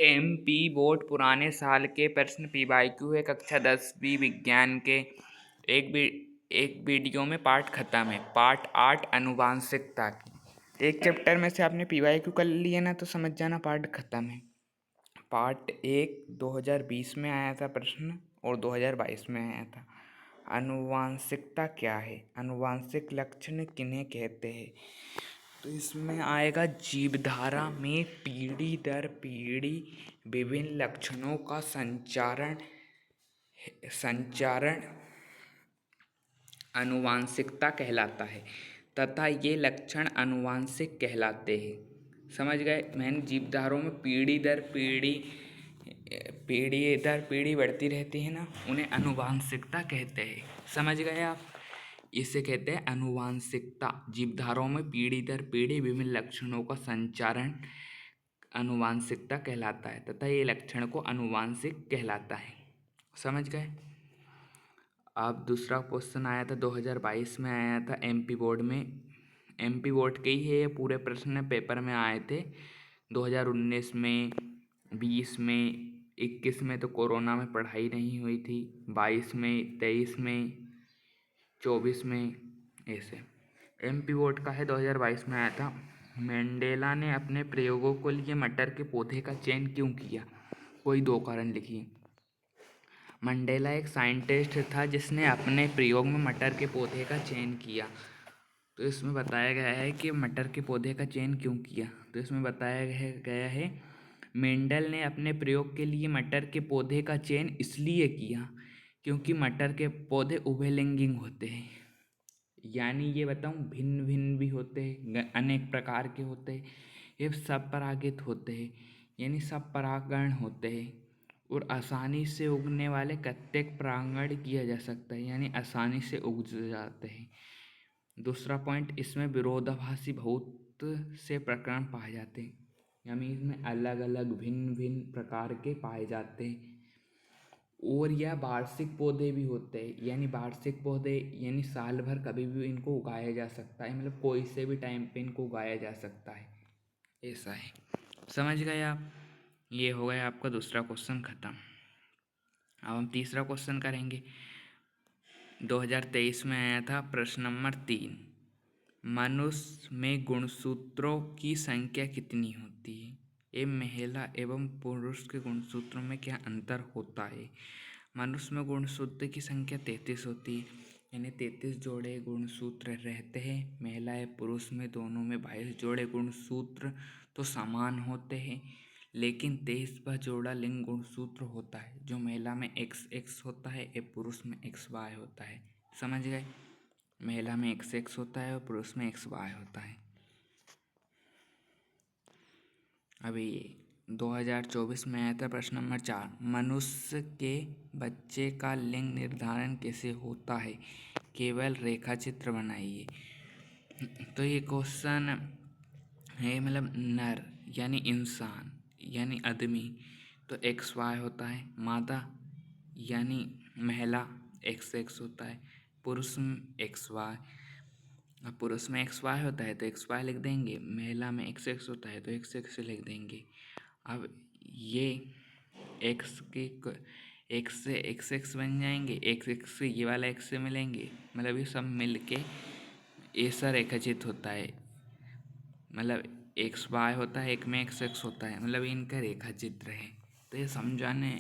MP board पुराने साल के प्रश्न पीवाईक्यू है कक्षा 10वीं विज्ञान के एक वीडियो में पाठ खत्म है। पाठ 8 अनुवांशिकता की। एक चैप्टर में से आपने पीवाईक्यू कर लिया ना तो समझ जाना पाठ खत्म है। पार्ट 1 2020 में आया था प्रश्न और 2022 में आया था। अनुवांशिकता क्या है, अनुवांशिक लक्षण किन्हें कहते हैं? तो इसमें आएगा जीवधारा में पीढ़ी दर पीढ़ी विभिन्न लक्षणों का संचारण अनुवांशिकता कहलाता है तथा ये लक्षण अनुवांशिक कहलाते हैं। समझ गए? मैंने जीवधारों में पीढ़ी दर पीढ़ी बढ़ती रहती है ना, उन्हें अनुवांशिकता कहते हैं। समझ गए आप? इसे कहते हैं अनुवांशिकता। जीवधारों में पीढ़ी दर पीढ़ी विभिन्न लक्षणों का संचारण अनुवांशिकता कहलाता है तथा ये लक्षण को अनुवांशिक कहलाता है। समझ गए? अब दूसरा क्वेश्चन आया था 2022 में आया था एमपी बोर्ड में। एमपी बोर्ड के ही है, ये पूरे प्रश्न पेपर में आए थे 2019 में, 20 में, 21 में तो कोरोना में पढ़ाई नहीं हुई थी, 22 में, 23 में, 24 में, ऐसे। एमपी बोर्ड का है 2022 में आया था। मंडेला ने अपने प्रयोगों के लिए मटर के पौधे का चयन क्यों किया? कोई 2 कारण लिखिए। मंडेला एक साइंटिस्ट था जिसने अपने प्रयोग में मटर के पौधे का चयन किया। तो इसमें बताया गया है कि मटर के पौधे का चयन क्यों किया। तो इसमें बताया गया है मेंडल ने अपने प्रयोग के लिए मटर के पौधे का चयन इसलिए किया क्योंकि मटर के पौधे उभयलिंगी होते हैं। यानी ये बताऊँ, भिन्न भिन्न भी होते हैं, अनेक प्रकार के होते हैं, ये सब परागित होते हैं, यानी सब परागण होते हैं और आसानी से उगने वाले प्रत्येक परागण किया जा सकता है, यानी आसानी से उग जाते हैं। दूसरा पॉइंट, इसमें विरोधाभासी बहुत से प्रकरण पाए जाते हैं, यानी इसमें अलग अलग भिन्न भिन्न प्रकार के पाए जाते हैं। और यह वार्षिक पौधे भी होते हैं, यानी वार्षिक पौधे यानी साल भर कभी भी इनको उगाया जा सकता है, मतलब कोई से भी टाइम पे इनको उगाया जा सकता है, ऐसा है। समझ गए आप? ये हो गया आपका दूसरा क्वेश्चन खत्म। अब हम तीसरा क्वेश्चन करेंगे। 2023 में आया था प्रश्न नंबर 3, मनुष्य में गुणसूत्रों की संख्या कितनी होती है? ये महिला एवं पुरुष के गुणसूत्रों में क्या अंतर होता है? मनुष्य में गुणसूत्र की संख्या 33 होती है, यानी 33 जोड़े गुणसूत्र रहते हैं। महिला या पुरुष में दोनों में 22 जोड़े गुणसूत्र तो समान होते हैं, लेकिन 23वां जोड़ा लिंग गुणसूत्र होता है, जो महिला में XX होता है या पुरुष में XY होता है। समझ गए? महिला में XX होता है और पुरुष में XY होता है। अभी 2024 में आया था प्रश्न नंबर 4, मनुष्य के बच्चे का लिंग निर्धारण कैसे होता है? केवल रेखा चित्र बनाइए। तो ये क्वेश्चन है, मतलब नर यानी इंसान यानी आदमी तो XY होता है, मादा यानी महिला XX होता है, पुरुष में XY। अब पुरुष में XY होता है तो XY लिख देंगे, महिला में XX होता है तो XX लिख देंगे। अब ये X के X से XX बन जाएंगे, XX से ये वाला X से मिलेंगे, मतलब ये सब मिल के ऐसा रेखाचित्र होता है, मतलब XY होता है, एक में XX होता है, मतलब इनका रेखा चित्र है। तो ये समझाने,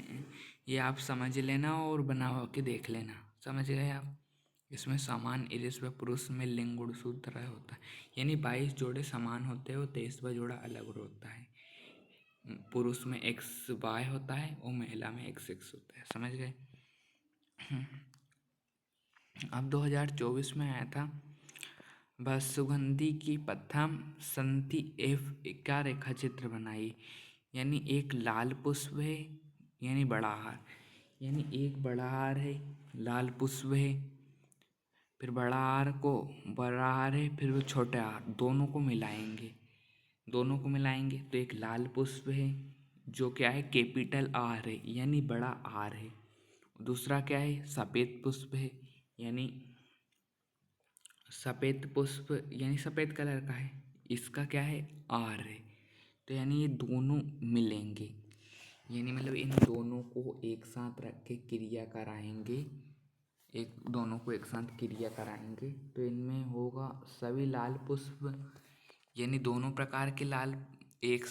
ये आप समझ लेना और बना के देख लेना। समझ गए आप? इसमें समान इरिस व पुरुष में लिंग गुणसूत्र होता है, यानी 22 जोड़े समान होते हैं और 23वां जोड़ा अलग होता है। पुरुष में XY होता है और महिला में XX होता है। समझ गए? अब 2024 में आया था, बस सुगंधी की प्रथम संधि F का रेखा चित्र बनाई, यानी एक लाल पुष्प है, यानी बड़ा हार, यानी एक बड़ा हार है, लाल पुष्प है, फिर बड़ा हार है, फिर वो छोटे हार, दोनों को मिलाएंगे तो एक लाल पुष्प है जो क्या है, कैपिटल R है, यानी बड़ा R है। दूसरा क्या है, सफ़ेद पुष्प है, यानी सफ़ेद पुष्प यानी सफ़ेद कलर का है, इसका क्या है, R है। तो यानी ये दोनों मिलेंगे, यानी मतलब इन दोनों को एक साथ रख के क्रिया कराएंगे, दोनों को एक साथ क्रिया कराएंगे तो इनमें होगा सभी लाल पुष्प, यानी दोनों प्रकार के लाल, एक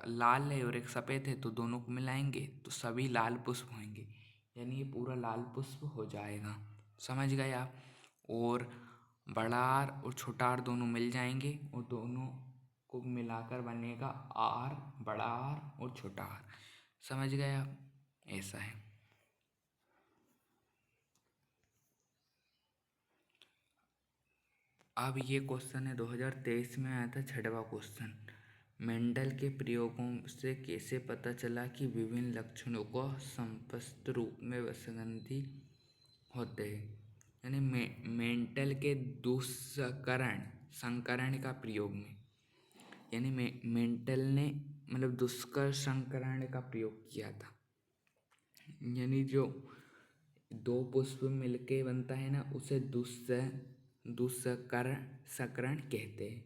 लाल है और एक सफ़ेद है तो दोनों को मिलाएंगे तो सभी लाल पुष्प होंगे, यानी ये पूरा लाल पुष्प हो जाएगा। समझ गए आप। और बड़ा आर और छोटा आर दोनों मिल जाएंगे और दोनों को मिलाकर बनेगा आर, बड़ा आर और छोटा आर। समझ गए आप, ऐसा है। अब ये क्वेश्चन है 2023 में आया था, छठवां क्वेश्चन। मेंडल के प्रयोगों से कैसे पता चला कि विभिन्न लक्षणों को संपस्त रूप में वसंगति होते हैं। यानी मेंडल के दुष्करण संकरण का प्रयोग में, यानी मेंडल ने मतलब दुष्कर संकरण का प्रयोग किया था, यानी जो दो पुष्प मिलके बनता है ना उसे दुष्करण सकरण कहते हैं।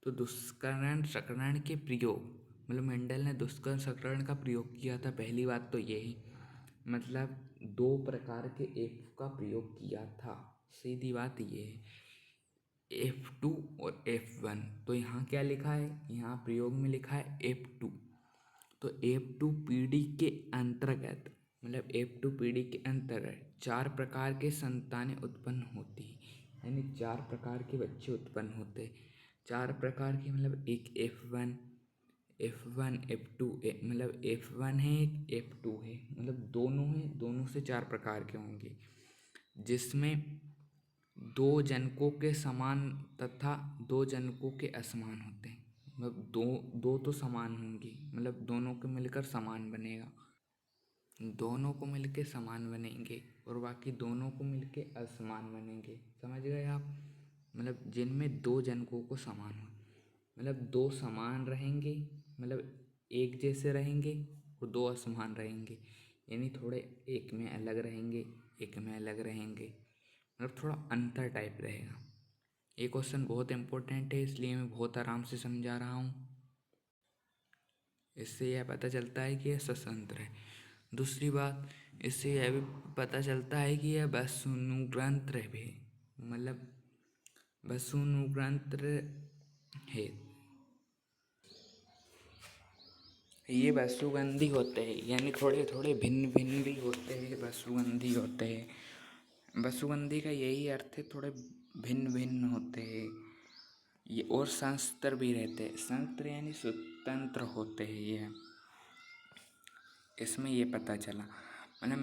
तो दुष्करण सकरण के प्रयोग मतलब मेंडल ने दुष्करण सकरण का प्रयोग किया था। पहली बात तो यही, मतलब दो प्रकार के एफ का प्रयोग किया था, सीधी बात ये है, F2 और F1। तो यहाँ क्या लिखा है, यहाँ प्रयोग में लिखा है F2। तो F2 पीढ़ी के अंतर्गत, मतलब F2 पीढ़ी के अंतर्गत 4 प्रकार के संतानें उत्पन्न होती है, यानी 4 प्रकार के बच्चे उत्पन्न होते हैं। 4 प्रकार के मतलब एक F1 F2 मतलब F1 है, एक F2 है, मतलब दोनों हैं, दोनों से 4 प्रकार के होंगे, जिसमें 2 जनकों के समान तथा 2 जनकों के असमान होते हैं। मतलब दो तो समान होंगे, मतलब दोनों को मिलकर समान बनेगा, दोनों को मिलके समान बनेंगे और बाकी दोनों को मिलके असमान बनेंगे। समझ गए आप, मतलब जिनमें 2 जनकों को समान हो, मतलब 2 समान रहेंगे, मतलब एक जैसे रहेंगे और 2 असमान रहेंगे, यानी थोड़े एक में अलग रहेंगे, एक में अलग रहेंगे, मतलब थोड़ा अंतर टाइप रहेगा। ये क्वेश्चन बहुत इम्पोर्टेंट है, इसलिए मैं बहुत आराम से समझा रहा हूँ। इससे यह पता चलता है कि यह स्वतंत्र है। दूसरी बात, इससे यह भी पता चलता है कि यह वसुनुग्रंथ भी, मतलब वसुनुग्रंथ है, ये वसुगंधी होते हैं, यानी थोड़े थोड़े भिन्न भिन्न भी होते हैं, वसुगंधी होते हैं। वसुगंधी का यही अर्थ है, थोड़े भिन्न भिन्न होते हैं ये, और स्वतंत्र भी रहते हैं। स्वतंत्र यानी स्वतंत्र होते हैं ये, इसमें ये पता चला। मतलब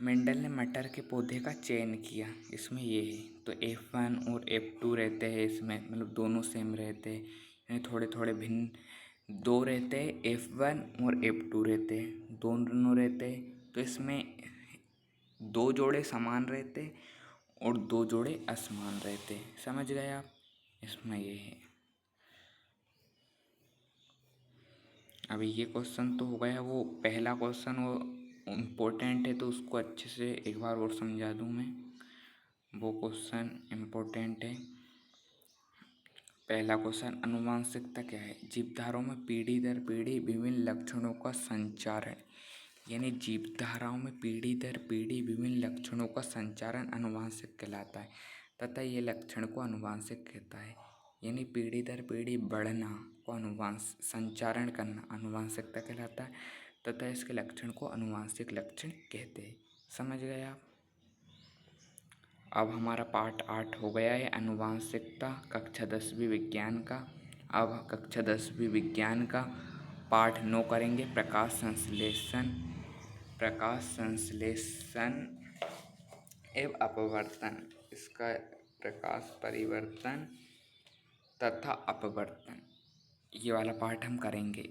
मेंडल ने मटर के पौधे का चयन किया, इसमें ये है। तो F1 और F2 रहते हैं इसमें, मतलब दोनों सेम रहते हैं, यानी थोड़े थोड़े भिन्न, 2 रहते हैं, F1 और F2 रहते हैं, दोनों रहते हैं। तो इसमें 2 जोड़े समान रहते हैं और 2 जोड़े असमान रहते हैं। समझ गए आप, इसमें ये है। अभी ये क्वेश्चन तो हो गया, वो पहला क्वेश्चन वो इम्पोर्टेंट है तो उसको अच्छे से एक बार और समझा दूँ मैं। वो क्वेश्चन इम्पोर्टेंट है। पहला क्वेश्चन, अनुवांशिकता क्या है। जीवधाराओं में पीढ़ी दर पीढ़ी विभिन्न लक्षणों का संचारण, यानी जीवधाराओं में पीढ़ी दर पीढ़ी विभिन्न लक्षणों का संचारण अनुवांशिक कहलाता है, तथा ये लक्षण को अनुवांशिक कहता है। यानी पीढ़ी दर पीढ़ी बढ़ना को संचारण करना अनुवांशिकता कहलाता है, तथा इसके लक्षण को अनुवांशिक लक्षण कहते हैं। समझ गए आप। अब हमारा पार्ट 8 हो गया है अनुवांशिकता, कक्षा 10वीं विज्ञान का। अब कक्षा 10वीं विज्ञान का पार्ट 9 करेंगे, प्रकाश संश्लेषण एवं अपवर्तन। इसका प्रकाश परिवर्तन तथा अपवर्तन, ये वाला पार्ट हम करेंगे।